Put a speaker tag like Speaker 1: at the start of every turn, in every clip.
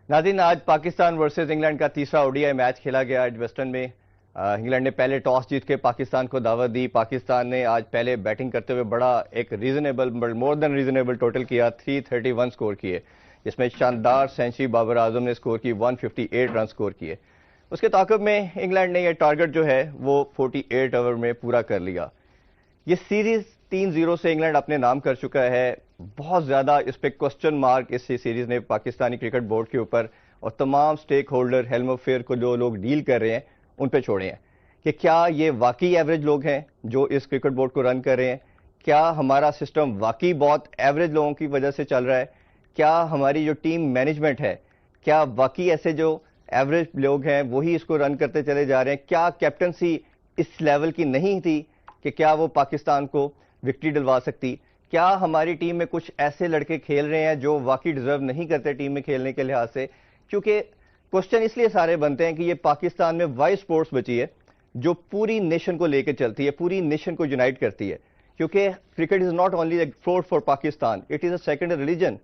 Speaker 1: नाज़रीन, आज Pakistan versus England का तीसरा ओडीआई मैच खेला गया आज वेस्टर्न में। इंग्लैंड ने पहले टॉस जीत के पाकिस्तान को दावत दी। पाकिस्तान ने आज पहले बैटिंग करते हुए बड़ा एक reasonable more than reasonable total किया, 331 स्कोर किए, जिसमें शानदार सेंचुरी बाबर आजम ने स्कोर की, 158 रन स्कोर किए। उसके ताक़ब में इंग्लैंड ने यह टारगेट जो है वो 48 ओवर में पूरा कर लिया। ये सीरीज 3-0 से इंग्लैंड अपने नाम कर चुका है। बहुत ज्यादा इस पे क्वेश्चन मार्क इस सीरीज ने पाकिस्तानी क्रिकेट बोर्ड के ऊपर और तमाम stakeholder, helm of affairs को जो लोग डील कर रहे हैं उन पे छोड़े हैं कि क्या ये वाकई एवरेज लोग हैं जो इस क्रिकेट बोर्ड को रन कर रहे हैं? क्या हमारा सिस्टम वाकई बहुत एवरेज लोगों की वजह से चल रहा है? क्या हमारी जो टीम मैनेजमेंट है, क्या वाकई ऐसे जो एवरेज लोग हैं वही इसको रन करते चले जा रहे हैं? क्या कैप्टनसी इस लेवल की नहीं थी कि क्या वो पाकिस्तान को विक्ट्री दिलवा सकती? क्या हमारी टीम में कुछ ऐसे लड़के खेल रहे हैं जो वाकई डिजर्व नहीं करते टीम में खेलने के लिहाज से? क्योंकि क्वेश्चन इसलिए सारे बनते हैं कि ये पाकिस्तान में वाई स्पोर्ट्स बची है जो पूरी नेशन को लेकर चलती है, पूरी नेशन को यूनाइट करती है। क्योंकि cricket is not only sport for Pakistan, it is a second religion.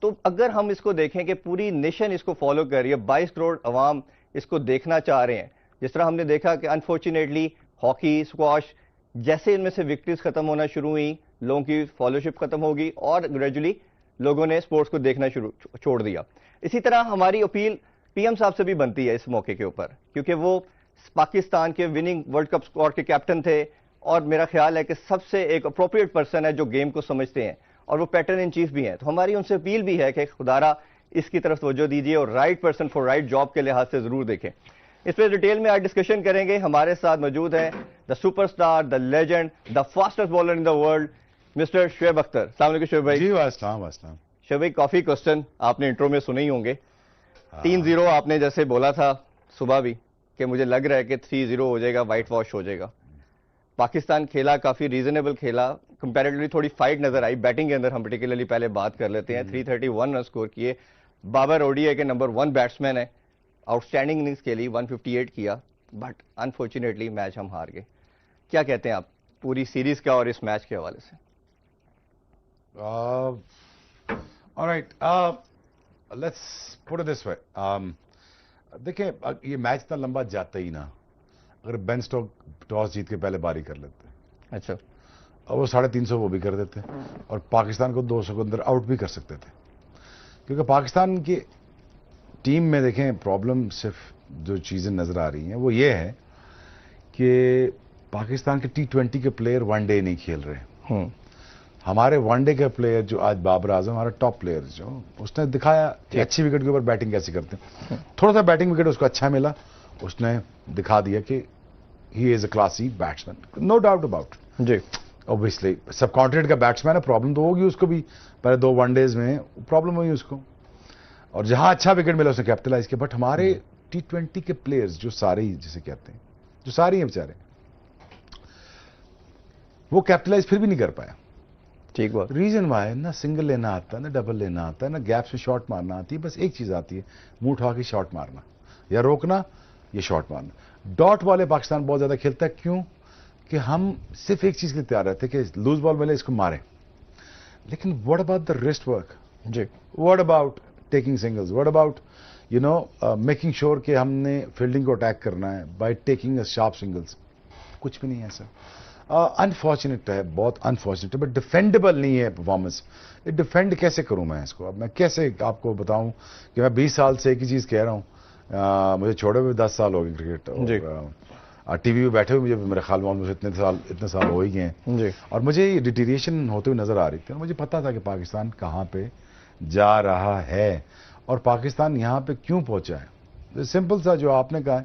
Speaker 1: तो अगर हम इसको देखें कि पूरी नेशन इसको फॉलो कर रही है, 22 करोड़ अवाम इसको देखना चाह रहे हैं, जिस तरह हमने देखा कि अनफॉर्चुनेटली हॉकी, स्क्वाश, जैसे इनमें से विक्ट्रीज खत्म होना शुरू हुई, लोगों की फॉलोशिप खत्म होगी और ग्रेजुअली लोगों ने स्पोर्ट्स को देखना छोड़ दिया। इसी तरह हमारी अपील पीएम साहब से भी बनती है इस मौके के ऊपर, क्योंकि वो पाकिस्तान के विनिंग वर्ल्ड कप स्क्वाड के कैप्टन थे और मेरा ख्याल है कि सबसे एक अप्रोप्रिएट पर्सन है जो गेम को समझते हैं और वो पैटर्न इन चीफ भी हैं। तो हमारी उनसे अपील भी है कि खुदारा इसकी तरफ तवज्जो दीजिए और right person for right job के लिहाज से जरूर देखें। इस पर डिटेल में आज डिस्कशन करेंगे। हमारे साथ मौजूद हैं the superstar, the legend, the fastest bowler in the world, mister Shoaib Akhtar. अस्सलाम वालेकुम शुएब भाई।
Speaker 2: जी वास्सलाम।
Speaker 1: शुएब भाई, काफी क्वेश्चन आपने इंट्रो में सुने ही होंगे। 3-0 आपने जैसे बोला था सुबह भी कि मुझे लग रहा है कि 3-0 हो जाएगा, वाइट वॉश हो जाएगा। पाकिस्तान खेला, काफी रीजनेबल खेला, कंपैरेटिवली थोड़ी फाइट नजर आई बैटिंग के अंदर। हम पर्टिकुलरली पहले बात कर लेते हैं। 331 रन स्कोर किए। बाबर ओडीआई के नंबर 1 बैट्समैन है, आउटस्टैंडिंग इनिंग्स खेली, 158 किया, बट अनफॉर्चुनेटली मैच हम हार गए। क्या कहते हैं आप पूरी सीरीज का और इस मैच के हवाले से?
Speaker 2: Alright, let's put it this way. देखिए, ये मैच इतना लंबा जाता ही ना अगर बेन स्टोक टॉस जीत के पहले बारी कर लेते।
Speaker 1: अच्छा,
Speaker 2: और वो 350 वो भी कर देते और पाकिस्तान को 200 के अंदर आउट भी कर सकते थे। क्योंकि पाकिस्तान की टीम में देखें, प्रॉब्लम सिर्फ जो चीज़ें नज़र आ रही हैं वो ये है कि पाकिस्तान के T20 के प्लेयर वनडे नहीं खेल रहे। हमारे वनडे के प्लेयर जो आज बाबर आजम हमारा टॉप प्लेयर जो उसने दिखाया कि अच्छी विकेट के ऊपर बैटिंग कैसे करते हैं। थोड़ा सा बैटिंग विकेट उसको अच्छा मिला, उसने दिखा दिया कि he is a classy batsman, no doubt about
Speaker 1: जी।
Speaker 2: ऑब्वियसली सब कॉन्टिनेंट का बैट्समैन है, प्रॉब्लम तो होगी उसको भी, पहले 2 वनडेज में प्रॉब्लम हुई उसको और जहां अच्छा विकेट मिला उसने कैपिटलाइज किया। बट हमारे T20 के प्लेयर्स जो सारे ही जिसे कहते हैं, जो सारे हैं बेचारे, वो कैपिटलाइज फिर भी नहीं कर पाया।
Speaker 1: ठीक बात।
Speaker 2: रीजन वाई, ना सिंगल लेना आता है, ना डबल लेना आता है, ना गैप से शॉट मारना आती है। बस एक चीज आती है, मुंह उठा के शॉट मारना या रोकना या शॉट मारना। डॉट वाले पाकिस्तान बहुत ज्यादा खेलता है। क्यों? कि हम सिर्फ एक चीज के लिए तैयार रहते कि लूज बॉल मिले इसको मारें। लेकिन what about the wrist work
Speaker 1: जी?
Speaker 2: What about taking singles? What about making sure कि हमने फील्डिंग को अटैक करना है बाय टेकिंग शार्प सिंगल्स? कुछ भी नहीं है सर। अनफॉर्चुनेट है, बहुत अनफॉर्चुनेट है, बट डिफेंडेबल नहीं है परफॉर्मेंस। ये डिफेंड कैसे करूं मैं इसको? अब मैं कैसे आपको बताऊं कि मैं 20 साल से एक ही चीज कह रहा हूं। मुझे छोड़े हुए 10 साल हो गए क्रिकेट और टीवी पे बैठे हुए मुझे मेरे ख्याल में मुझे इतने साल हो ही गए हैं और मुझे ये डिटीरिएशन होते हुए नजर आ रही थी। मुझे पता था कि पाकिस्तान कहां पे जा रहा है और पाकिस्तान यहां पे क्यों पहुंचा है। सिंपल सा जो आपने कहा है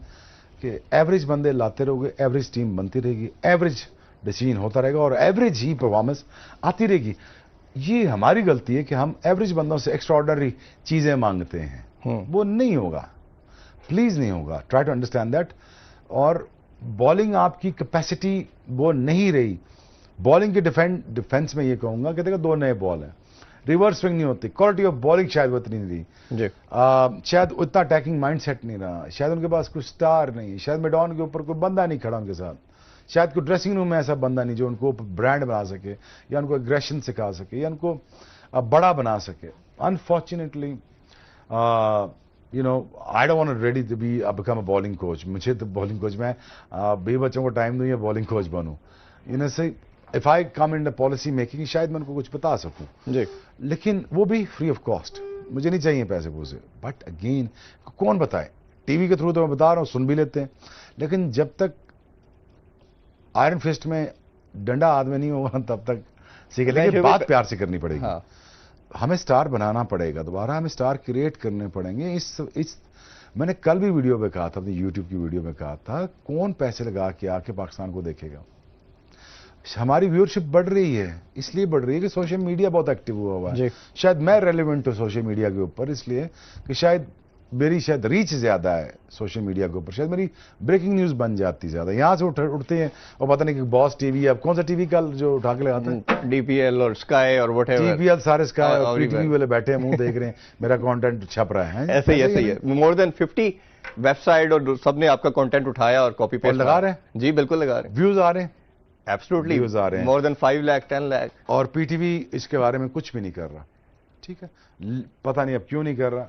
Speaker 2: कि एवरेज बंदे लाते रहोगे, एवरेज टीम बनती रहेगी, एवरेज डिसीजन होता रहेगा और एवरेज ही परफॉर्मेंस आती रहेगी। ये हमारी गलती है कि हम एवरेज बंदों से एक्स्ट्राऑर्डिनरी चीजें मांगते हैं। वो नहीं होगा, प्लीज नहीं होगा, ट्राई टू अंडरस्टैंड दैट। और बॉलिंग आपकी कैपेसिटी वो नहीं रही। बॉलिंग के डिफेंस में ये कहूंगा कि देखो 2 नए बॉल हैं, रिवर्स स्विंग नहीं होती, क्वालिटी ऑफ बॉलिंग शायद वो इतनी नहीं रही, शायद उतना अटैकिंग माइंडसेट नहीं रहा, शायद उनके पास कोई स्टार नहीं, शायद मिडॉन के ऊपर कोई बंदा नहीं खड़ा उनके साथ, शायद कोई ड्रेसिंग रूम में ऐसा बंदा नहीं जो उनको ब्रांड बना सके या उनको एग्रेशन सिखा सके या उनको बड़ा बना सके। Unfortunately you know I don't want ready to be become a bowling coach. मुझे तो बॉलिंग कोच में बे बच्चों को टाइम दूं या बॉलिंग कोच बनूं. यू नो से if I come in the policy making शायद मैं उनको कुछ बता सकूं
Speaker 1: जी,
Speaker 2: लेकिन वो भी फ्री ऑफ कॉस्ट. मुझे नहीं चाहिए पैसे पूसे. बट अगेन कौन बताए. टीवी के थ्रू तो मैं बता रहा हूं, सुन भी लेते हैं, लेकिन जब तक आयरन फिस्ट में डंडा हाथ में नहीं होगा तब तक सीखे. लेकिन बात प्यार से करनी पड़ेगी.
Speaker 1: हाँ.
Speaker 2: हमें स्टार बनाना पड़ेगा, दोबारा हमें स्टार क्रिएट करने पड़ेंगे. इस मैंने कल भी वीडियो में कहा था, अपनी यूट्यूब की वीडियो में कहा था, कौन पैसे लगा के आके पाकिस्तान को देखेगा. हमारी व्यूअरशिप बढ़ रही है, इसलिए बढ़ रही है कि सोशल मीडिया बहुत एक्टिव हुआ है. शायद मैं रेलेवेंट हूं सोशल मीडिया के ऊपर, इसलिए कि शायद मेरी रीच ज्यादा है सोशल मीडिया के ऊपर. शायद मेरी ब्रेकिंग न्यूज बन जाती ज्यादा. यहां से उठते हैं और पता नहीं कि बॉस टीवी, अब कौन सा टीवी कल जो उठा के लगाते हैं,
Speaker 1: डीपीएल और स्काई और व्हाटएवर.
Speaker 2: टीपीएल सारे स्काई और पीटीवी वाले बैठे हैं, मुंह देख रहे हैं, मेरा कंटेंट छप रहा है.
Speaker 1: ऐसे ही है. मोर देन 50 वेबसाइट और सबने आपका कंटेंट उठाया और कॉपी पेस्ट
Speaker 2: लगा रहे हैं.
Speaker 1: जी बिल्कुल लगा रहे हैं.
Speaker 2: व्यूज आ रहे हैं.
Speaker 1: एब्सोल्युटली
Speaker 2: व्यूज आ रहे हैं.
Speaker 1: More than 5 lakh 10 lakh.
Speaker 2: और पीटीवी इसके बारे में कुछ भी नहीं कर रहा. ठीक है, पता नहीं अब क्यों नहीं कर रहा.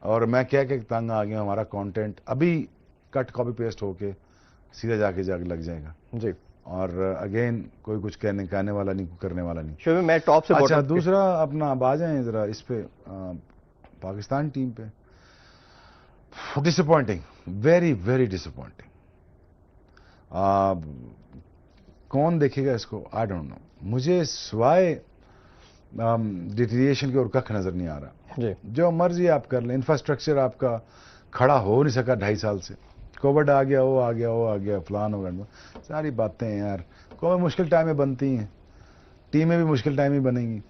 Speaker 2: और मैं क्या तंग आ गया. हमारा कंटेंट अभी कट कॉपी पेस्ट होके सीधा जाके लग जाएगा
Speaker 1: जी.
Speaker 2: और अगेन कोई कुछ कहने वाला नहीं, करने वाला नहीं.
Speaker 1: शुभ मैं टॉप से
Speaker 2: अच्छा, दूसरा अपना अब आ जाए जरा इस पे पाकिस्तान टीम पे. Disappointing, very very disappointing. कौन देखेगा इसको, आई डोंट नो. मुझे सिवाय डिटीरिएशन के और कख नजर नहीं आ रहा.
Speaker 1: जी.
Speaker 2: जो मर्जी आप कर लें, इंफ्रास्ट्रक्चर आपका खड़ा हो नहीं सका 2.5 साल से. कोविड आ गया, वो आ गया, वो आ गया, फलान हो गया. सारी बातें यार कोई मुश्किल टाइम में बनती हैं. टीमें भी मुश्किल टाइम ही बनेंगी.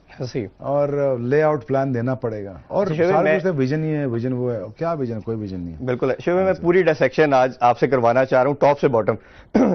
Speaker 2: और लेआउट प्लान देना पड़ेगा. और सारा कुछ विजन ही है. विजन वो है, क्या विजन, कोई विजन नहीं है.
Speaker 1: बिल्कुल. शिव मैं पूरी डिसेक्शन आज आपसे करवाना चाह रहा हूँ टॉप से बॉटम.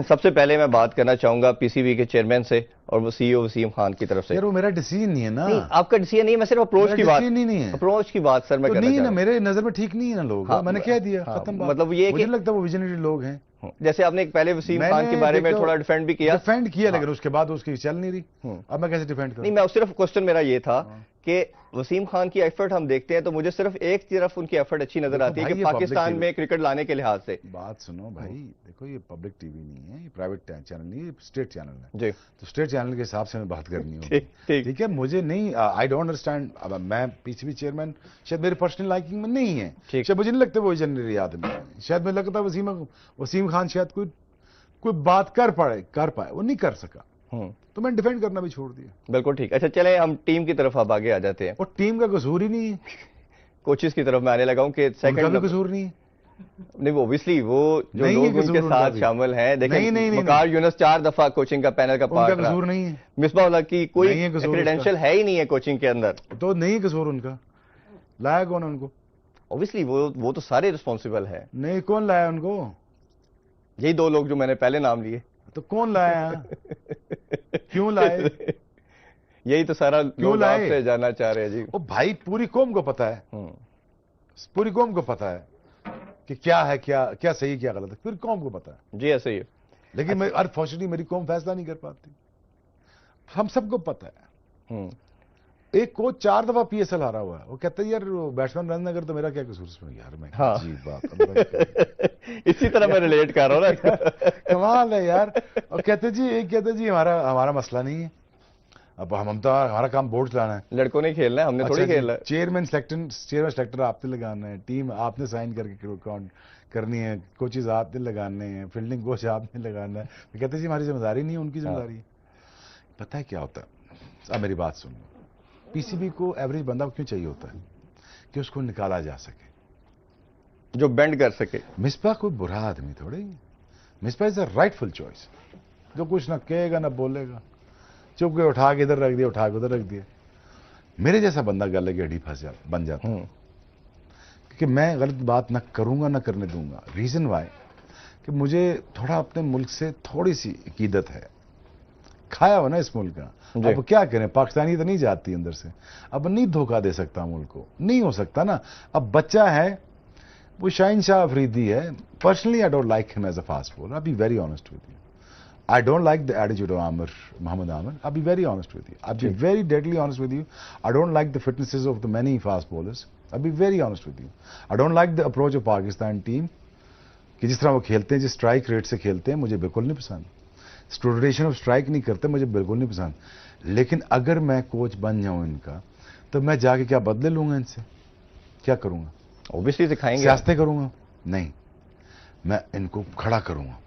Speaker 1: सबसे पहले मैं बात करना चाहूंगा पीसीबी के चेयरमैन से और वो सीईओ वसीम खान की तरफ से.
Speaker 2: यार वो मेरा डिसीजन नहीं है ना.
Speaker 1: नहीं, आपका डिसीजन नहीं, मैं सिर्फ अप्रोच की बात
Speaker 2: नहीं है.
Speaker 1: अप्रोच की बात सर मैं
Speaker 2: तो नहीं ना, मेरे नजर में ठीक नहीं है ना लोग. मैंने कह दिया, खत्म बात.
Speaker 1: मतलब ये
Speaker 2: मुझे लगता है वो विजनरी लोग हैं.
Speaker 1: जैसे आपने एक पहले वसीम खान के बारे में थोड़ा डिफेंड भी किया.
Speaker 2: डिफेंड किया, लेकिन उसके बाद उसकी चल नहीं रही. अब मैं कैसे डिफेंड करूं.
Speaker 1: नहीं, मैं सिर्फ क्वेश्चन मेरा ये था कि वसीम खान की एफर्ट हम देखते हैं तो मुझे सिर्फ एक तरफ उनकी एफर्ट अच्छी नजर आती है कि पाकिस्तान में क्रिकेट लाने के लिहाज से.
Speaker 2: बात सुनो भाई, देखो ये पब्लिक टीवी नहीं है, ये प्राइवेट चैनल नहीं है, ये स्टेट चैनल है.
Speaker 1: जी.
Speaker 2: तो स्टेट चैनल के हिसाब से हमें बात करनी होगी. ठीक है. मुझे नहीं, आई डोंट अंडरस्टैंड. अब मैं पीसीबी चेयरमैन शायद मेरी पर्सनल लाइकिंग में नहीं है. शायद मुझे नहीं लगता वो जनरली आदमी है. शायद मुझे लगता वसीम खान शायद कोई बात कर पाए, वो नहीं कर सका. तो मैंने डिफेंड करना भी छोड़ दिया.
Speaker 1: बिल्कुल ठीक. अच्छा चले हम टीम की तरफ अब आगे आ जाते हैं.
Speaker 2: और टीम का कसूर ही नहीं है.
Speaker 1: कोचेस की तरफ मैं आने लगा हूं कि
Speaker 2: सेकंड का कसूर नहीं है.
Speaker 1: नहीं, ऑब्वियसली वो जो लोग उनके साथ शामिल हैं. देखिए वकार यूनुस 4 दफा कोचिंग का पैनल का पार्ट रहा.
Speaker 2: कसूर नहीं है.
Speaker 1: मिसबाह उल हक की कोई क्रेडेंशियल है ही नहीं है कोचिंग के अंदर.
Speaker 2: तो नहीं कसूर उनका. लाया कौन उनको?
Speaker 1: ऑब्वियसली वो तो सारे रिस्पॉन्सिबल है.
Speaker 2: नहीं, कौन लाया उनको?
Speaker 1: यही 2 लोग जो मैंने पहले नाम लिए.
Speaker 2: तो कौन लाया? क्यों लाए?
Speaker 1: यही तो सारा लोग आपसे जानना चाह रहे हैं जी.
Speaker 2: ओ भाई, पूरी कौम को पता है. पूरी कौम को पता है कि क्या है, क्या सही, क्या गलत है. पूरी कौम को पता है.
Speaker 1: जी ऐसे ही है.
Speaker 2: लेकिन अनफॉर्चुनेटली मेरी कौम फैसला नहीं कर पाती. हम सबको पता है. एक कोच 4 दफा पीएसएल हारा हुआ है. वो कहता है यार बैट्समैन रन अगर तो मेरा क्या कसूर इसमें. यार मैं जी बात
Speaker 1: इसी तरह मैं रिलेट कर रहा हूँ ना.
Speaker 2: कमाल है यार. और कहते जी हमारा मसला नहीं है. अब हम तो हमारा काम बोर्ड चलाना है.
Speaker 1: लड़कों ने खेलना है, हमने थोड़ी खेलना है.
Speaker 2: चेयरमैन सेलेक्टर आपने लगाना है. टीम आपने साइन करके करनी है. कोचेज आपने लगाने हैं. फील्डिंग कोच आपने लगाना है. कहते जी हमारी जिम्मेदारी नहीं है, उनकी जिम्मेदारी है. पता है क्या होता है? अब मेरी बात सुनो. पीसीबी को एवरेज बंदा क्यों चाहिए होता है? कि उसको निकाला जा सके,
Speaker 1: जो बेंड कर सके.
Speaker 2: मिसबा कोई बुरा आदमी थोड़े ही. Misbah is a rightful choice. जो कुछ ना कहेगा ना बोलेगा, चुप के उठा के इधर रख दिया, उठा के उधर रख दिया. मेरे जैसा बंदा गले की हड्डी बन जाता है. क्योंकि मैं गलत बात ना करूंगा ना करने दूंगा. रीजन वाई कि मुझे थोड़ा अपने मुल्क से थोड़ी सी अकीदत है. खाया हो ना इस मुल्क का. अब क्या करें, पाकिस्तानी तो नहीं जाती अंदर से. अब नहीं धोखा दे सकता मुल्क को, नहीं हो सकता ना. अब बच्चा है, वो शाहीन शाह अफरीदी है. Personally I don't like him as a fast bowler. I be very honest with you. I don't like the attitude of Mohammad Amir. I'll be very honest with you. I'll be very deadly honest with you. I don't like the fitnesses of the many fast bowlers. I be very honest with you. I don't like the approach of Pakistan team कि जिस तरह वो खेलते हैं, जिस strike rate से खेलते हैं, मुझे बिल्कुल नहीं पसंद। रोटेशन ऑफ स्ट्राइक नहीं करते, मुझे बिल्कुल नहीं पसंद। लेकिन अगर मैं कोच बन जाऊं इनका, तो मैं जाके क्या बदले लूंगा इनसे? क्या करूंगा?
Speaker 1: ऑब्वियसली सिखाएंगे,
Speaker 2: सियासतें करूंगा? नहीं, मैं इनको खड़ा करूंगा,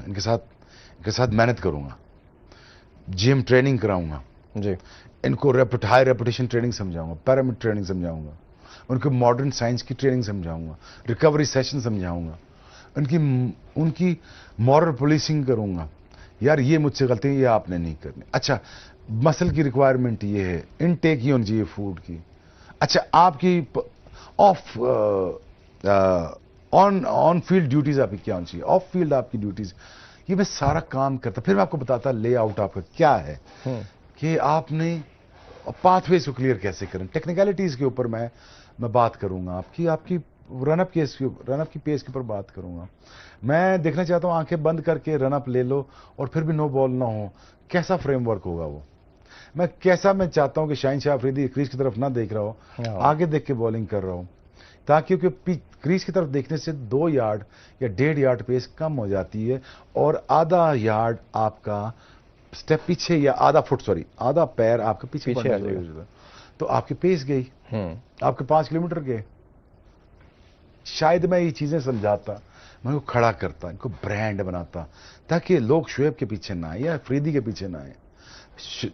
Speaker 2: इनके साथ मेहनत करूंगा, जिम ट्रेनिंग कराऊंगा
Speaker 1: जी,
Speaker 2: इनको हाई रेपुटेशन ट्रेनिंग समझाऊंगा, पैरामिड ट्रेनिंग समझाऊंगा, उनको मॉडर्न साइंस की ट्रेनिंग समझाऊंगा, रिकवरी सेशन समझाऊंगा, उनकी मॉरल पुलिसिंग करूंगा। यार ये मुझसे गलती है, ये आपने नहीं करनी। अच्छा, मसल की रिक्वायरमेंट ये है, इनटेक ही होनी चाहिए फूड की। अच्छा, आपकी ऑफ ऑन फील्ड ड्यूटीज आपकी क्या होनी चाहिए, ऑफ फील्ड आपकी ड्यूटीज, ये मैं सारा काम करता। फिर मैं आपको बताता लेआउट आपका क्या है, कि आपने पाथवेज को क्लियर कैसे करें। टेक्निकलिटीज के ऊपर मैं बात करूंगा, आपकी रनअप की पेस के ऊपर बात करूंगा। मैं देखना चाहता हूं आंखें बंद करके रनअप ले लो और फिर भी नो बॉल ना हो, कैसा फ्रेमवर्क होगा वो। मैं चाहता हूं कि शाहीन शाह अफरीदी क्रीज की तरफ ना देख रहा हो, आगे देख के बॉलिंग कर रहा हूं, ताकि क्रीज की तरफ देखने से 2 यार्ड या 1.5 यार्ड पेस कम हो जाती है और आधा यार्ड आपका स्टेप पीछे, या आधा पैर आपका पीछे आ जाएगा, तो आपकी पेस गई, आपके 5 किलोमीटर गए। शायद मैं ये चीजें समझाता, मैं उनको खड़ा करता, इनको ब्रांड बनाता, ताकि लोग शुएब के पीछे ना आए या अफरीदी के पीछे ना आए,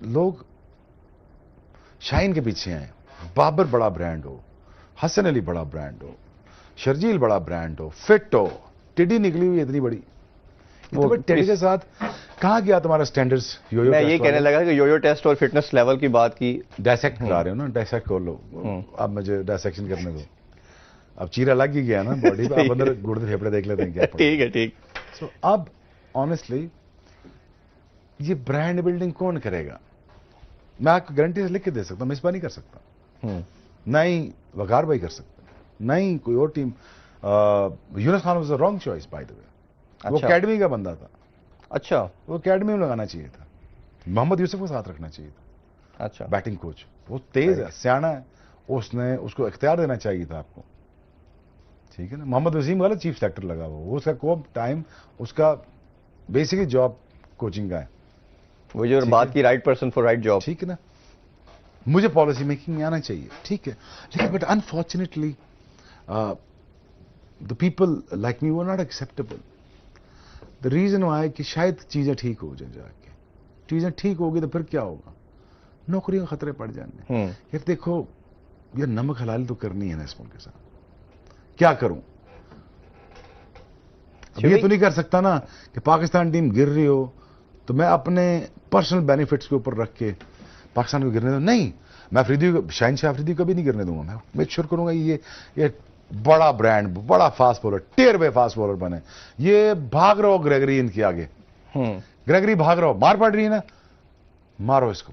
Speaker 2: लोग शाहीन के पीछे आए। बाबर बड़ा ब्रांड हो, हसन अली बड़ा ब्रांड हो, शर्जील बड़ा ब्रांड हो, फिट हो, टिड्डी निकली हुई इतनी बड़ी, वो टेडी के साथ कहाँ गया तुम्हारा स्टैंडर्ड्स? योयो
Speaker 1: मैं ये कहने लगा कि योयो टेस्ट और फिटनेस लेवल की बात की,
Speaker 2: डायसेक्ट करा रहे हो ना, डायसेक्ट कर लो। अब मुझे डायसेक्शन करने दो, अब चीरा लग ही गया ना बॉडी पे, अब अंदर गुर्दे फेफड़े देख लेते हैं क्या।
Speaker 1: ठीक है, ठीक।
Speaker 2: सो अब ऑनेस्टली ये ब्रांड बिल्डिंग कौन करेगा? मैं आपको गारंटी से लिख के दे सकता हूँ, मिसबा नहीं कर सकता, ना ही वकार भाई कर सकता, ना ही कोई और team. Yunus Khan was the wrong choice by the way. वो एकेडमी का बंदा था।
Speaker 1: अच्छा,
Speaker 2: वो एकेडमी में लगाना चाहिए था, मोहम्मद यूसुफ को साथ रखना चाहिए था।
Speaker 1: अच्छा,
Speaker 2: बैटिंग कोच वो तेज है, सियाना है, उसको इख्तियार देना चाहिए था आपको, ठीक है ना। मोहम्मद वसीम वाला चीफ सेलेक्टर लगा वो, उसका कोप टाइम, उसका बेसिकली जॉब कोचिंग का है।
Speaker 1: वो जो बात की, right person for right job,
Speaker 2: ठीक है ना। मुझे पॉलिसी मेकिंग में आना चाहिए, ठीक है, लेकिन but unfortunately the people like me were not acceptable. The reason why कि शायद चीजें ठीक हो जाए, जाके चीजें ठीक होगी तो फिर क्या होगा, नौकरियों का खतरे पड़ जाने। यार देखो, ये नमक हलाल तो करनी है ना इस मुल्क के साथ, क्या करूं? ये तो नहीं कर सकता ना कि पाकिस्तान टीम गिर रही हो तो मैं अपने पर्सनल बेनिफिट्स के ऊपर रख के पाकिस्तान को गिरने दूं। नहीं, मैं शाहीन शाह अफरीदी को भी नहीं गिरने दूंगा। मैं मेक श्योर करूंगा ये बड़ा ब्रांड, बड़ा फास्ट बॉलर, टेयर वे फास्ट बॉलर बने। ये भाग रहा हो ग्रेगरी इनके आगे, ग्रेगरी भाग रहा हो, मार पड़ रही है ना, मारो इसको,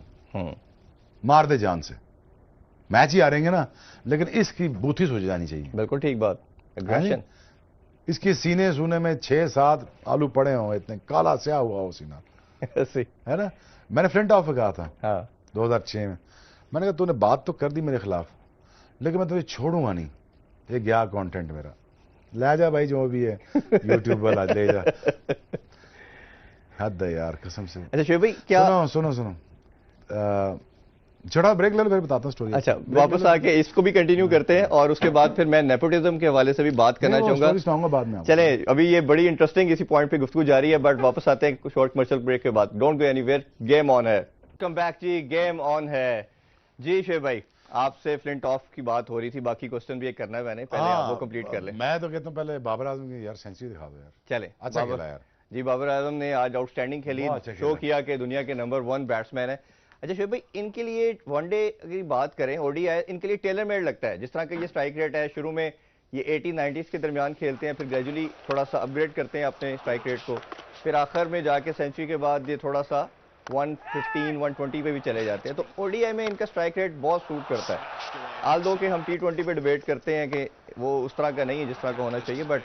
Speaker 2: मार दे जान से। मैच ही हारेंगे ना, लेकिन इसकी बूथी सोच जानी चाहिए।
Speaker 1: बिल्कुल ठीक बात, एग्रेशन।
Speaker 2: इसके सीने सूने में 6-7 आलू पड़े हों, इतने काला स्या हुआ हो सीना है ना। मैंने फ्लिंट ऑफ कहा था 2006 में, मैंने कहा तूने बात तो कर दी मेरे खिलाफ, लेकिन मैं तुझे छोड़ूंगा नहीं। ये गया कंटेंट मेरा, ले जा भाई जो भी है, यूट्यूब वाला ले जा। हद है यार कसम से।
Speaker 1: अच्छा शुएब भाई, क्या
Speaker 2: सुनो छोटा ब्रेक ले लो, फिर बताता हूँ स्टोरी।
Speaker 1: अच्छा, वापस आके इसको भी कंटिन्यू करते हैं और उसके बाद फिर मैं नेपोटिज्म के हवाले से भी बात करना चाहूंगा
Speaker 2: बाद में।
Speaker 1: चले, अभी ये बड़ी इंटरेस्टिंग इसी पॉइंट पे गुफ्तगू जारी है, बट वापस आते हैं शॉर्ट कमर्शियल ब्रेक के बाद। Don't go anywhere, game on है। वेलकम बैक जी, गेम ऑन है जी। शुएब भाई, आपसे फ्लिंट ऑफ की बात हो रही थी, बाकी क्वेश्चन भी एक करना है मैंने, पहले आप वो कंप्लीट कर ले।
Speaker 2: मैं तो कहता हूँ पहले बाबर आजम की यार सेंचुरी दिखा दो यार।
Speaker 1: चले,
Speaker 2: अच्छा खेला यार
Speaker 1: जी। बाबर आजम ने आज आउटस्टैंडिंग खेली, शो किया कि दुनिया के नंबर 1 बैट्समैन है। अच्छा शुएब भाई, इनके लिए वनडे की बात करें, ओडीआई इनके लिए टेलर मेड लगता है। जिस तरह का ये स्ट्राइक रेट है, शुरू में ये 80-90s के दरमियान खेलते हैं, फिर ग्रेजुअली थोड़ा सा अपग्रेड करते हैं अपने स्ट्राइक रेट को, फिर आखिर में जाके सेंचुरी के बाद ये थोड़ा सा 115-120 पे भी चले जाते हैं। तो ओडीआई में इनका स्ट्राइक रेट बहुत सूट करता है। आल दो कि हम T20 पे डिबेट करते हैं कि वो उस तरह का नहीं है जिस तरह का होना चाहिए, बट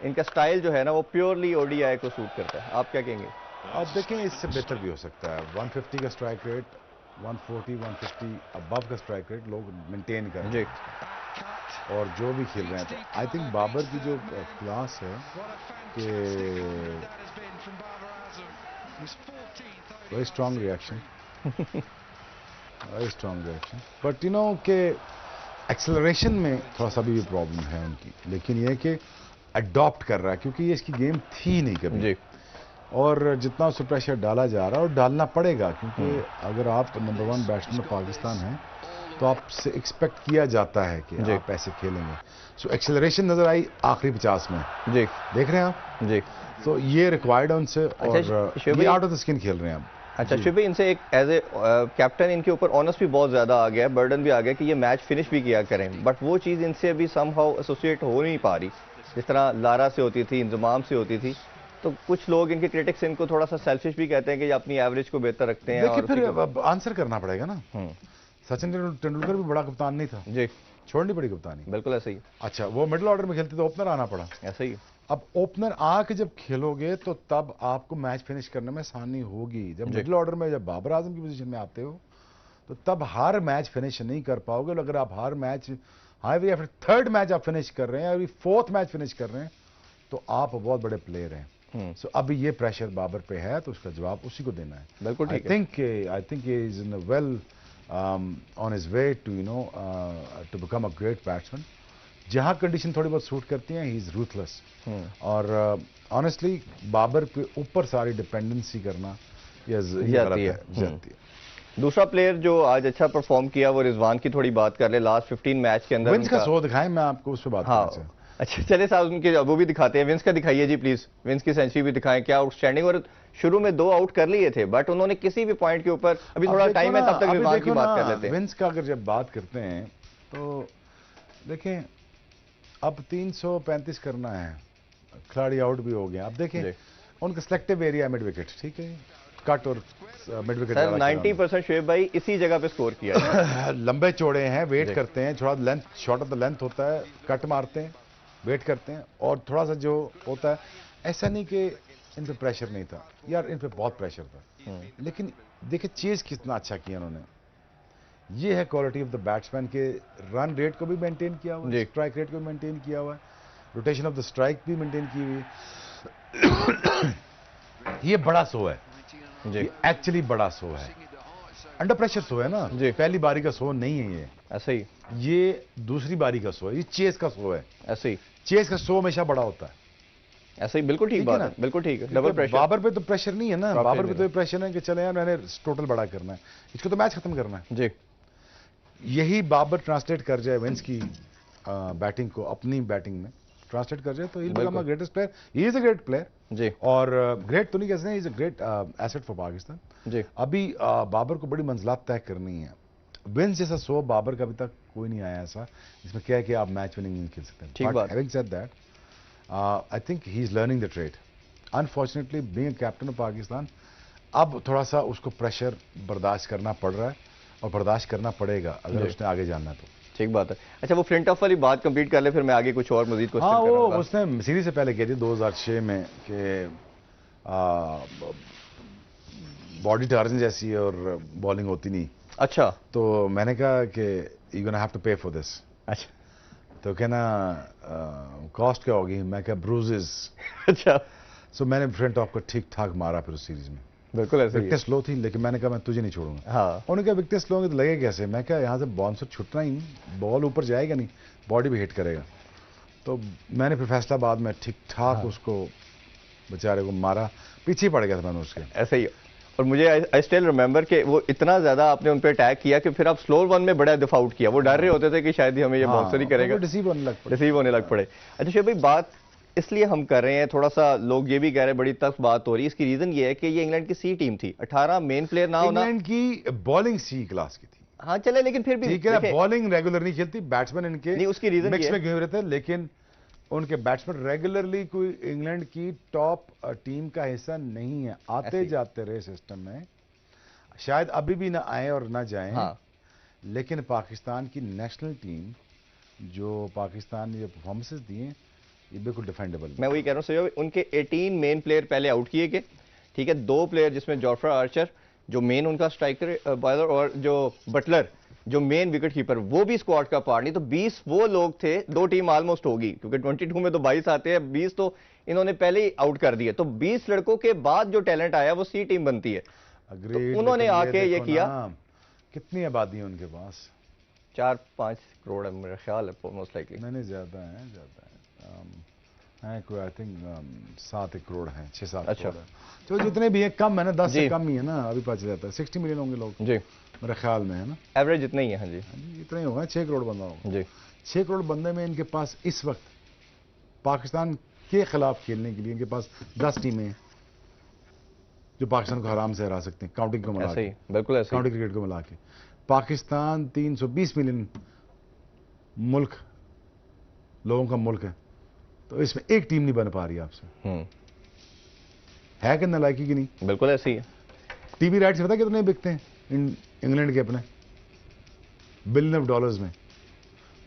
Speaker 1: इनका स्टाइल जो है ना वो प्योरली ओडीआई को सूट करता है। आप क्या कहेंगे?
Speaker 2: आप देखें, इससे बेहतर भी हो सकता है। 150 का स्ट्राइक रेट 140 150 अबव का स्ट्राइक रेट लोग मेंटेन करें
Speaker 1: जी
Speaker 2: और जो भी खेल रहे हैं। तो आई थिंक बाबर की जो क्लास है कि very strong reaction, very strong reaction, but you know के एक्सेलरेशन में थोड़ा सा भी प्रॉब्लम है उनकी, लेकिन ये कि अडॉप्ट कर रहा है क्योंकि ये इसकी गेम थी नहीं कभी
Speaker 1: जी
Speaker 2: और जितना उससे प्रेशर डाला जा रहा है और डालना पड़ेगा क्योंकि अगर आप नंबर 1 बैट्समैन पाकिस्तान हैं तो आपसे एक्सपेक्ट किया जाता है कि
Speaker 1: जी
Speaker 2: आप ऐसे खेलेंगे। सो एक्सेलरेशन नजर आई आखिरी 50 में,
Speaker 1: जी
Speaker 2: देख रहे हैं आप।
Speaker 1: जी।
Speaker 2: तो ये रिक्वायर्ड है उनसे और
Speaker 1: शिव
Speaker 2: ये
Speaker 1: भाई-
Speaker 2: आउट ऑफ द स्किन खेल रहे हैं अब।
Speaker 1: अच्छा शिव भाई, इनसे एक एज ए कैप्टन इनके ऊपर ऑनस भी बहुत ज्यादा आ गया है, बर्डन भी आ गया कि ये मैच फिनिश भी किया करें, बट वो चीज़ इनसे अभी समहाउ एसोसिएट हो नहीं पा रही जिस तरह लारा से होती थी, इंजमाम से होती थी। तो कुछ लोग इनके क्रिटिक्स इनको थोड़ा सा सेल्फिश भी कहते हैं कि ये अपनी एवरेज को बेहतर रखते हैं।
Speaker 2: देखिए
Speaker 1: और
Speaker 2: फिर अब आंसर करना पड़ेगा ना।
Speaker 1: हम्म,
Speaker 2: सचिन तेंदुलकर भी बड़ा कप्तान नहीं था,
Speaker 1: जी
Speaker 2: छोड़नी पड़ी कप्तानी।
Speaker 1: बिल्कुल ऐसे ही,
Speaker 2: अच्छा वो मिडिल ऑर्डर में खेलते तो ओपनर आना पड़ा।
Speaker 1: ऐसे ही।
Speaker 2: अब ओपनर आके जब खेलोगे तो तब आपको मैच फिनिश करने में आसानी होगी। जब
Speaker 1: जी।
Speaker 2: मिडिल ऑर्डर में जब बाबर आजम की पोजीशन में आते हो तो तब हर मैच फिनिश नहीं कर पाओगे। अगर आप हर मैच फिर थर्ड मैच आप फिनिश कर रहे हैं और फोर्थ मैच फिनिश कर रहे हैं तो आप बहुत बड़े प्लेयर हैं। सो अभी ये प्रेशर बाबर पे है तो उसका जवाब उसी को देना है।
Speaker 1: बिल्कुल
Speaker 2: आई
Speaker 1: ठीक है।
Speaker 2: Think he is in well on his way to you know to become a great batsman. जहां कंडीशन थोड़ी बहुत सूट करती हैं ही इज रूथलेस। और ऑनेस्टली बाबर के ऊपर सारी डिपेंडेंसी करना ये गलत है, ज्यादती है।
Speaker 1: दूसरा प्लेयर जो आज अच्छा परफॉर्म किया वो रिजवान की थोड़ी बात कर ले। लास्ट 15 मैच के अंदर
Speaker 2: विंस का शो दिखाएं, मैं आपको उस पर बात
Speaker 1: हाँ
Speaker 2: करना चाहूँ।
Speaker 1: अच्छा चले साहब, उनके वो भी दिखाते हैं। विंस का दिखाइए जी प्लीज, विंस की सेंचुरी भी दिखाएं। क्या आउटस्टैंडिंग, और शुरू में 2 आउट कर लिए थे बट उन्होंने किसी भी पॉइंट के ऊपर, अभी थोड़ा टाइम है तब तक रिजवान की बात कर लेते हैं।
Speaker 2: विंस का अगर जब बात करते हैं तो देखें अब 335 करना है, खिलाड़ी आउट भी हो गया। अब देखें उनका सिलेक्टिव एरिया मिड विकेट, ठीक है, कट और मिड विकेट।
Speaker 1: सर 90% शुएब भाई इसी जगह पे स्कोर किया है।
Speaker 2: लंबे चौड़े हैं, वेट करते हैं, थोड़ा length short of the length होता है, कट मारते हैं, वेट करते हैं और थोड़ा सा जो होता है, ऐसा नहीं कि इन पे प्रेशर नहीं था यार, इन पे बहुत प्रेशर था। लेकिन देखिए चेज कितना अच्छा किया उन्होंने। ये है क्वालिटी ऑफ द बैट्समैन के रन रेट को भी मेंटेन किया हुआ है, स्ट्राइक रेट को भी मेंटेन किया हुआ है, रोटेशन ऑफ द स्ट्राइक भी मेंटेन की हुई है। ये बड़ा शो है, ये एक्चुअली बड़ा शो है, अंडर प्रेशर शो है ना। पहली बारी का शो नहीं है ये,
Speaker 1: ऐसे ही।
Speaker 2: ये दूसरी बारी का शो है, ये चेस का शो है।
Speaker 1: ऐसे ही
Speaker 2: चेस का शो हमेशा बड़ा होता है।
Speaker 1: ऐसे ही, बिल्कुल ठीक बात है, बिल्कुल ठीक है। डबल प्रेशर
Speaker 2: बाबर पे तो प्रेशर नहीं है ना, बाबर पे तो प्रेशर है कि चले यार मैंने टोटल बड़ा करना है, इसको तो मैच खत्म करना है
Speaker 1: जी।
Speaker 2: यही बाबर ट्रांसलेट कर जाए विंस की बैटिंग को अपनी बैटिंग में ट्रांसलेट कर जाए तो he become a greatest player. He is a great player
Speaker 1: जी,
Speaker 2: और ग्रेट तो नहीं कह सकते, he is a great asset for Pakistan
Speaker 1: जी।
Speaker 2: अभी बाबर को बड़ी मंजिलात तय करनी है। विंस जैसा शो बाबर का अभी तक कोई नहीं आया ऐसा जिसमें क्या है कि आप मैच विनिंग नहीं खेल सकते।
Speaker 1: ठीक बात।
Speaker 2: Having said that I think he is learning the trade. Unfortunately being captain of Pakistan अब थोड़ा सा उसको प्रेशर बर्दाश्त करना पड़ रहा है और बर्दाश्त करना पड़ेगा अगर उसने आगे जाना है तो।
Speaker 1: ठीक बात है। अच्छा वो फ्लिंटॉफ वाली बात कंप्लीट कर ले, फिर मैं आगे कुछ और मजीद क्वेश्चन
Speaker 2: हाँ वो
Speaker 1: करूंगा।
Speaker 2: उसने सीरीज से पहले कही थी 2006 में कि बॉडी टार्जन जैसी है और बॉलिंग होती नहीं।
Speaker 1: अच्छा।
Speaker 2: तो मैंने कहा कि यू गोना हैव टू पे फॉर दिस।
Speaker 1: अच्छा।
Speaker 2: तो कहना कॉस्ट क्या होगी, मैं क्या ब्रूजेस।
Speaker 1: अच्छा।
Speaker 2: सो मैंने फ्लिंटॉफ को ठीक ठाक मारा फिर उस सीरीज में।
Speaker 1: बिल्कुल ऐसे ही।
Speaker 2: विकेट स्लो थी लेकिन मैंने कहा मैं तुझे नहीं छोड़ूंगा।
Speaker 1: हाँ।
Speaker 2: उन्होंने कहा विकेट स्लो होंगे तो लगे कैसे, मैं क्या यहाँ से बाउंसर छुटना ही नहीं, बॉल ऊपर जाएगा नहीं, बॉडी भी हिट करेगा। तो मैंने फिर फैसलाबाद में ठीक ठाक उसको बेचारे को मारा, पीछे पड़ गया था मैंने उसके।
Speaker 1: ऐसे ही। और मुझे आई स्टिल रिमेंबर कि वो इतना ज्यादा आपने उन पे अटैक किया कि फिर आप स्लोर वन में बड़ा डिफ आउट किया। वो डर रहे होते थे कि शायद ही हमें ये बाउंसर ही करेगा,
Speaker 2: डिसीव
Speaker 1: होने लग पड़े। अच्छा शेख भाई, बात इसलिए हम कर रहे हैं, थोड़ा सा लोग ये भी कह रहे हैं बड़ी टफ बात हो रही है, इसकी रीजन ये है कि ये इंग्लैंड की सी टीम थी, 18 मेन प्लेयर ना होना।
Speaker 2: इंग्लैंड की बॉलिंग सी क्लास की थी।
Speaker 1: हाँ चले, लेकिन फिर भी
Speaker 2: ठीक है, बॉलिंग रेगुलर नहीं खेलती, बैट्समैन इनके
Speaker 1: नहीं, उसकी रीजन
Speaker 2: मिक्स में घूम रहे थे, लेकिन उनके बैट्समैन रेगुलरली कोई इंग्लैंड की टॉप टीम का हिस्सा नहीं है, आते जाते रहे सिस्टम में, शायद अभी भी ना आए और ना जाएं।
Speaker 1: हाँ।
Speaker 2: लेकिन पाकिस्तान की नेशनल टीम जो पाकिस्तान ने परफॉर्मेंसेस दिए ये बिल्कुल डिफेंडेबल।
Speaker 1: मैं वही कह रहा हूँ, उनके 18 मेन प्लेयर पहले आउट किए गए, ठीक है, 2 प्लेयर जिसमें जॉफ्रा आर्चर, जो मेन उनका स्ट्राइकर बॉलर और जो बटलर जो मेन विकेट कीपर वो भी स्क्वाड का पार्ट नहीं, तो 20 वो लोग थे, 2 टीम ऑलमोस्ट होगी क्योंकि 22 में तो 22 आते हैं, 20 तो इन्होंने पहले ही आउट कर दिए, तो 20 लड़कों के बाद जो टैलेंट आया वो सी टीम बनती है। तो उन्होंने आके ये किया।
Speaker 2: कितनी आबादी है उनके पास?
Speaker 1: 4-5 करोड़ है मेरा ख्याल है, मोस्ट लाइकली।
Speaker 2: नहीं ज्यादा है, कोई आई थिंक 7 करोड़ है, 6-7
Speaker 1: अच्छा।
Speaker 2: करोड़ है। तो जितने भी है कम है ना, 10
Speaker 1: जी।
Speaker 2: से कम ही है ना, अभी पता चलता है 60 मिलियन होंगे लोग
Speaker 1: जी
Speaker 2: मेरे ख्याल में, है ना?
Speaker 1: एवरेज इतना ही है। हाँ जी
Speaker 2: इतना ही होगा, 6 करोड़ बंदा होगा
Speaker 1: जी।
Speaker 2: 6 करोड़ बंदे में इनके पास इस वक्त पाकिस्तान के खिलाफ खेलने के लिए इनके पास 10 टीमें हैं जो पाकिस्तान को आराम से हरा सकते हैं, काउंटिंग को मिला
Speaker 1: ऐसे
Speaker 2: के,
Speaker 1: ही बिल्कुल ऐसे ही।
Speaker 2: काउंटी क्रिकेट को मिला के। पाकिस्तान 320 मिलियन मुल्क लोगों का मुल्क है, तो इसमें एक टीम नहीं बन पा रही आपसे, है कि नालायकी की नहीं?
Speaker 1: बिल्कुल ऐसे ही है।
Speaker 2: टीवी राइट्स पता कितने बिकते हैं इंग्लैंड के अपने? बिलियन ऑफ डॉलर्स में।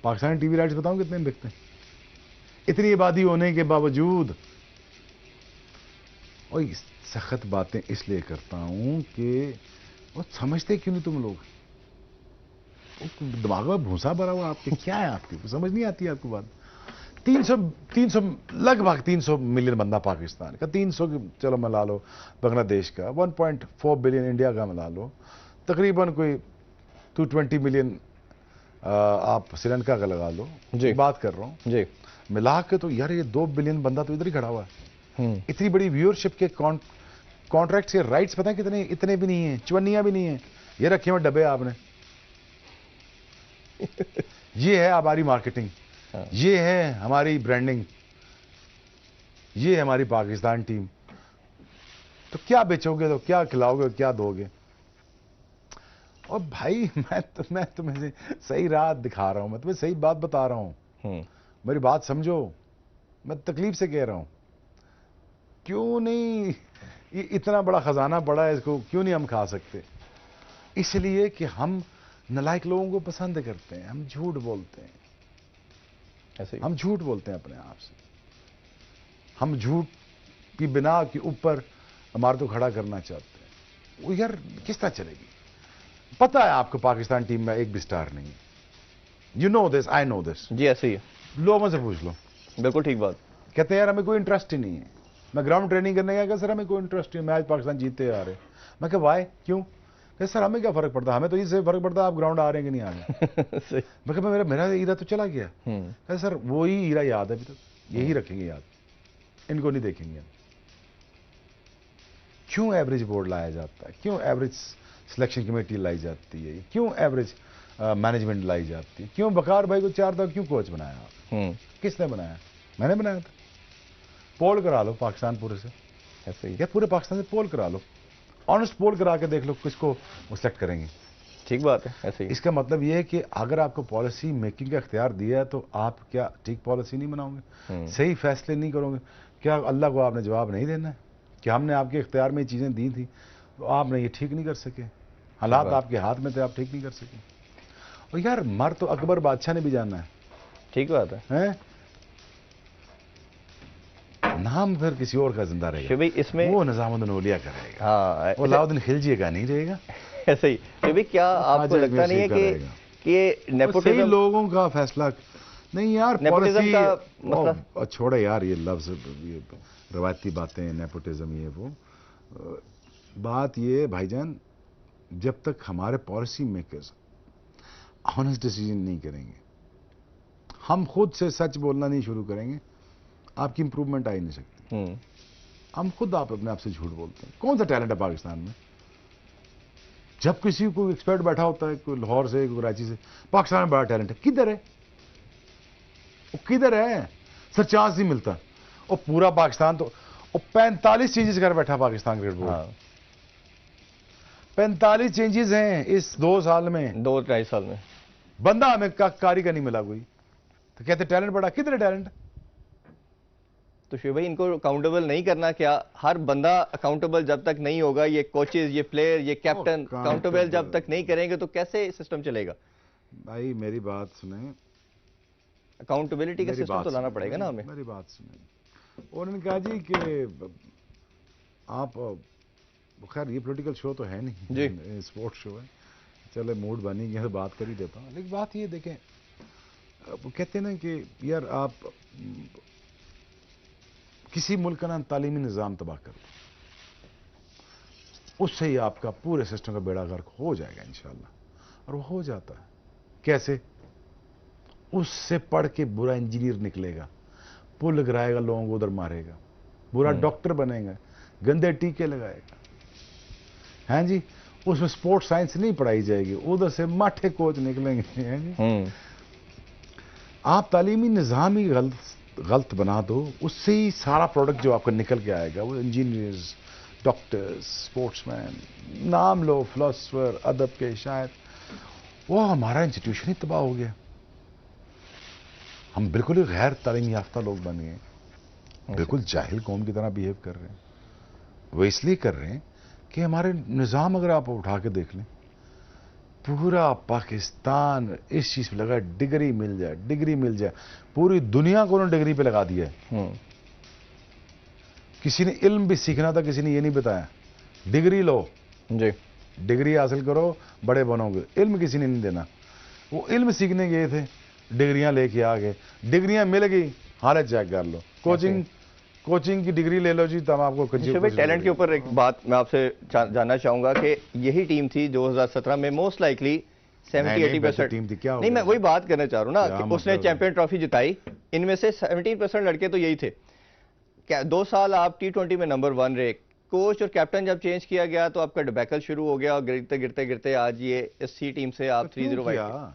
Speaker 2: पाकिस्तानी टीवी राइट्स बताऊं कितने में बिकते हैं? इतनी आबादी होने के बावजूद। और सख्त बातें इसलिए करता हूं कि वो समझते क्यों नहीं तुम लोग? दिमाग में भूसा भरा हुआ आपके, क्या है आपके, समझ नहीं आती आपको बात। 300 लगभग 300 मिलियन बंदा पाकिस्तान का, 300 चलो मिला लो बांग्लादेश का, 1.4 बिलियन इंडिया का मिला लो, तकरीबन कोई 220 मिलियन आप श्रीलंका का लगा लो
Speaker 1: जी।
Speaker 2: बात कर रहा हूं
Speaker 1: जी
Speaker 2: मिला के, तो यार ये 2 बिलियन बंदा तो इधर ही खड़ा हुआ है। इतनी बड़ी व्यूअरशिप के कॉन्ट्रैक्ट के राइट्स पता है कितने? इतने भी नहीं है, चवन्नियां भी नहीं है, ये रखे हुए डब्बे आपने। ये है हमारी मार्केटिंग, ये है हमारी ब्रांडिंग, ये है हमारी पाकिस्तान टीम। तो क्या बेचोगे, तो क्या खिलाओगे, क्या दोगे? और भाई मैं तुम्हें सही राह दिखा रहा हूं, मैं तुम्हें सही बात बता रहा हूं, मेरी बात समझो, मैं तकलीफ से कह रहा हूं। क्यों नहीं ये इतना बड़ा खजाना पड़ा है, इसको क्यों नहीं हम खा सकते? इसलिए कि हम नालायक लोगों को पसंद करते हैं, हम झूठ बोलते हैं,
Speaker 1: ऐसे ही।
Speaker 2: हम झूठ बोलते हैं अपने आप से, हम झूठ की बिना के ऊपर हमारे को खड़ा करना चाहते हैं। वो यार किस तरह चलेगी? पता है आपको पाकिस्तान टीम में एक भी स्टार नहीं है, you know this, I know this.
Speaker 1: जी ऐसे ही है।
Speaker 2: लोगों से पूछ लो,
Speaker 1: बिल्कुल ठीक बात।
Speaker 2: कहते हैं यार हमें कोई इंटरेस्ट ही नहीं है। मैं ग्राउंड ट्रेनिंग करने गया, सर हमें कोई इंटरेस्ट नहीं, मैच पाकिस्तान जीतते आ रहे। मैं कहा वाई, क्यों? कहते सर हमें क्या फर्क पड़ता, हमें तो इससे फर्क पड़ता आप ग्राउंड आ रहे हैं कि नहीं आ रहे। मैं कहा मेरा ईरा तो चला गया। कहते सर वही ईरा याद है अभी तक, यही रखेंगे याद, इनको नहीं देखेंगे। क्यों एवरेज बोर्ड लाया जाता है, क्यों एवरेज सिलेक्शन कमेटी लाई जाती है, क्यों एवरेज मैनेजमेंट लाई जाती है, क्यों बकार भाई को 4 दफा क्यों कोच बनाया आप? किसने बनाया? मैंने बनाया था। पोल करा लो पाकिस्तान पूरे से,
Speaker 1: ऐसे ही।
Speaker 2: या पूरे पाकिस्तान से पोल करा लो, ऑनेस्ट पोल करा के देख लो किसको वो सेलेक्ट करेंगे।
Speaker 1: ठीक बात है। ऐसे ही।
Speaker 2: इसका मतलब यह है कि अगर आपको पॉलिसी मेकिंग का इख्तियार दिया है तो आप क्या ठीक पॉलिसी नहीं बनाओगे, सही फैसले नहीं करोगे? क्या अल्लाह को आपने जवाब नहीं देना है कि हमने आपके इख्तियार में ये चीजें दी थी तो आपने ये ठीक नहीं कर सके, हालात आपके हाथ में थे, आप ठीक नहीं कर सके? और यार मर तो अकबर बादशाह ने भी जाना है।
Speaker 1: ठीक बात है।
Speaker 2: नाम फिर किसी और का जिंदा रहेगा,
Speaker 1: भाई इसमें
Speaker 2: वो निजामुद्दीन औलिया का रहेगा।
Speaker 1: हाँ
Speaker 2: वो अलाउद्दीन खिलजी का नहीं रहेगा।
Speaker 1: ऐसे ही। भाई क्या आपको लगता नहीं है कि नेपोटिज्म
Speaker 2: लोगों का फैसला नहीं यार,
Speaker 1: नेपोटिज्म का
Speaker 2: मसला छोड़े यार, ये लफ्ज, ये रवायती बातें, नेपोटिज्म, ये वो बात, ये भाईजान जब तक हमारे पॉलिसी मेकर्स ऑनेस्ट डिसीजन नहीं करेंगे, हम खुद से सच बोलना नहीं शुरू करेंगे, आपकी इंप्रूवमेंट आ ही नहीं सकती। हम खुद आप अपने आप से झूठ बोलते हैं। कौन सा टैलेंट है पाकिस्तान में? जब किसी को एक्सपर्ट बैठा होता है, कोई लाहौर से, कोई कराची से, पाकिस्तान में बड़ा टैलेंट है, किधर है वो? किधर है? सर चांस नहीं मिलता। और पूरा पाकिस्तान तो 45 चेंजेस कर बैठा पाकिस्तान क्रिकेट बोर्ड। 45 चेंजेस हैं इस 2 साल में,
Speaker 1: 2-2.5 साल में।
Speaker 2: बंदा हमें कारी का नहीं मिला कोई, तो कहते टैलेंट बड़ा, किधर है टैलेंट?
Speaker 1: तो शिव भाई इनको अकाउंटेबल नहीं करना क्या? हर बंदा अकाउंटेबल जब तक नहीं होगा, ये कोचेज, ये प्लेयर, ये कैप्टन अकाउंटेबल जब तक नहीं करेंगे तो कैसे सिस्टम चलेगा? भाई
Speaker 2: मेरी बात सुने,
Speaker 1: अकाउंटेबिलिटी का सिस्टम तो लाना पड़ेगा ना हमें।
Speaker 2: मेरी बात सुने। और उन्होंने कहा जी कि आप खैर ये पॉलिटिकल शो तो है नहीं
Speaker 1: जी,
Speaker 2: स्पोर्ट्स शो है, चले मूड बनी गया तो बात कर ही देता हूँ। लेकिन बात ये देखें, वो कहते हैं ना कि यार आप किसी मुल्क का ना तालीमी निज़ाम तबाह कर दो, उससे ही आपका पूरे सिस्टम का बेड़ा गर्क हो जाएगा इंशाल्लाह, और वो हो जाता है। कैसे? उससे पढ़ के बुरा इंजीनियर निकलेगा, पुल गिराएगा, लोगों को उधर मारेगा, बुरा डॉक्टर बनेगा, गंदे टीके लगाएगा, हैं जी। उसमें स्पोर्ट्स साइंस नहीं पढ़ाई जाएगी, उधर से माठे कोच निकलेंगे, हैं जी। आप तालीमी निज़ाम ही गलत बना दो, उससे ही सारा प्रोडक्ट जो आपका निकल के आएगा, वो इंजीनियर्स, डॉक्टर्स, स्पोर्ट्समैन, नाम लो, फिलोसफर, अदब के शायर, वो हमारा इंस्टीट्यूशन ही तबाह हो गया। हम बिल्कुल ही गैर तालीम याफ्ता लोग बन गए, बिल्कुल जाहिल कौम की तरह बिहेव कर रहे हैं। वो इसलिए कर रहे हैं कि हमारे निज़ाम अगर आप उठा के देख लें, पूरा पाकिस्तान इस चीज पे लगा, डिग्री मिल जाए, डिग्री मिल जाए, पूरी दुनिया को उन्होंने डिग्री पे लगा दिया है। किसी ने इल्म भी सीखना था, किसी ने ये नहीं बताया डिग्री लो
Speaker 1: जी,
Speaker 2: डिग्री हासिल करो बड़े बनोगे, इल्म किसी ने नहीं देना। वो इल्म सीखने गए थे, डिग्रियां लेके आ गए, डिग्रियां मिल गई, हालत चेक कर लो, कोचिंग की डिग्री ले लो जी, तब आपको
Speaker 1: टैलेंट के ऊपर एक बात मैं आपसे जानना चाहूंगा कि यही टीम थी 2017 में मोस्ट लाइकली 70-80%
Speaker 2: टीम थी क्या?
Speaker 1: नहीं, मैं वही बात करना चाह रहा हूँ ना कि उसने चैंपियन ट्रॉफी जिताई, इनमें से 70% लड़के तो यही थे। क्या 2 साल आप T20 में नंबर 1 रहे, कोच और कैप्टन जब चेंज किया गया तो आपका डिबैकल शुरू हो गया और गिरते गिरते गिरते आज ये इस सी टीम से आप 3-0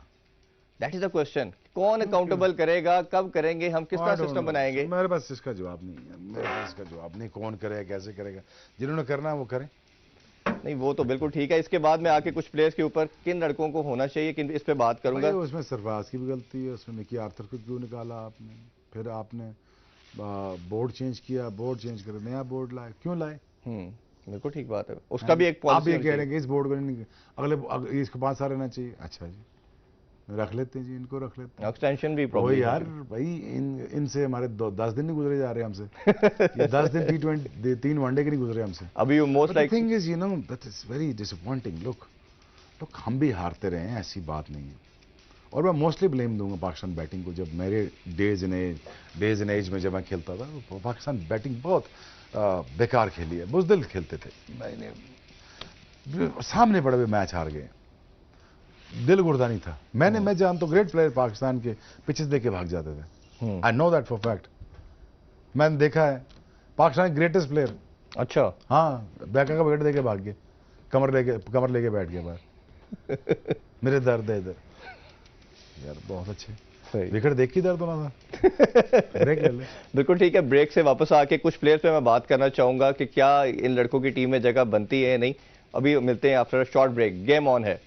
Speaker 1: दैट इज द क्वेश्चन। कौन अकाउंटेबल करेगा, कब करेंगे, हम किस तरह सिस्टम बनाएंगे?
Speaker 2: मेरे पास इसका जवाब नहीं है, मेरे पास इसका जवाब नहीं, कौन करेगा, कैसे करेगा, जिन्होंने करना है वो करें।
Speaker 1: नहीं, वो तो बिल्कुल ठीक है। इसके बाद में आके कुछ प्लेयर्स के ऊपर किन लड़कों को होना चाहिए, किन इस पे बात करूंगा।
Speaker 2: उसमें सरफराज की भी गलती है, उसमें निकी आर्थर को क्यों निकाला आपने, फिर आपने बोर्ड चेंज किया, बोर्ड चेंज कर नया बोर्ड लाए, क्यों लाए?
Speaker 1: बिल्कुल ठीक बात है, उसका भी एक पॉलिसी।
Speaker 2: आप ये कह रहे हैं कि इस बोर्ड को नहीं, अगले इसको 5 साल रहना चाहिए, अच्छा जी रख लेते हैं जी, इनको रख लेते हैं,
Speaker 1: एक्सटेंशन भी प्रॉब्लम।
Speaker 2: यार भाई इनसे हमारे 10 दिन नहीं गुजरे जा रहे हमसे, ये 10 दिन T20 3 वनडे के नहीं गुजरे हमसे
Speaker 1: अभी। वो most like
Speaker 2: thing is, you know, that is very disappointing. Look हम भी हारते रहे हैं, ऐसी बात नहीं है, और मैं मोस्टली ब्लेम दूंगा पाकिस्तान बैटिंग को। जब मेरे डेज इन एज में जब मैं खेलता था, तो पाकिस्तान बैटिंग बहुत बेकार खेली है, बुज़दिल खेलते थे, सामने पड़े हुए मैच हार गए, दिल गुर्दा नहीं था। मैं जानता हूं ग्रेट प्लेयर पाकिस्तान के पिचेस देके भाग जाते थे, I know that for fact, मैंने देखा है पाकिस्तान के ग्रेटेस्ट प्लेयर।
Speaker 1: अच्छा,
Speaker 2: हाँ, बैका का विकेट देके भाग गए, कमर लेके बैठ गए बाहर मेरे दर्द है इधर यार, बहुत अच्छे विकेट देख के दर्द होना था ब्रेक ले ले।
Speaker 1: बिल्कुल ठीक है, ब्रेक से वापस आके कुछ प्लेयर्स पे मैं बात करना चाहूंगा कि क्या इन लड़कों की टीम में जगह बनती है या नहीं। अभी मिलते हैं after a short break, game on है।